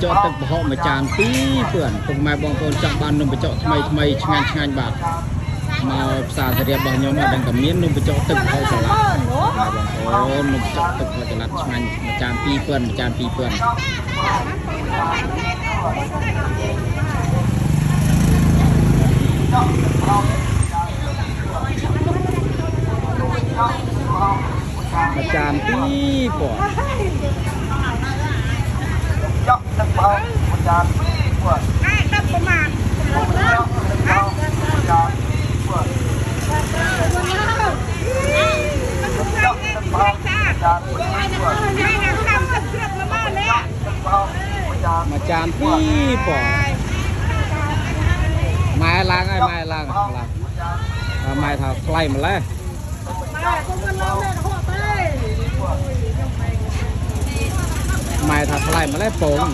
จาะตึกหอมาจานปีเปื่อนพวกแม่บางคนจับบ้านนมไปเจาะทำไมช่างบาทมาสาเรียบบางยมมาดังกับเมียนนมไปเจาะตึกเขาสลัดมาบางคนนมไปเจาะตึกเขาสลัดช่างมาจานปีเปื่อนมาจานปีเปื่อนมาจานปีก่อนจับตึกเขาอาจารย์ปีกว่าให้ตัดประมาณอาจารย์ปีกว่าจับตึกเขาอาจารย์ปีกว่ามาจานปีก่อนไม้ล้างไอ้ไม้ล้างไม้ทาไกลมาแล้วไม้ทาไกลมาแล้วโป่ง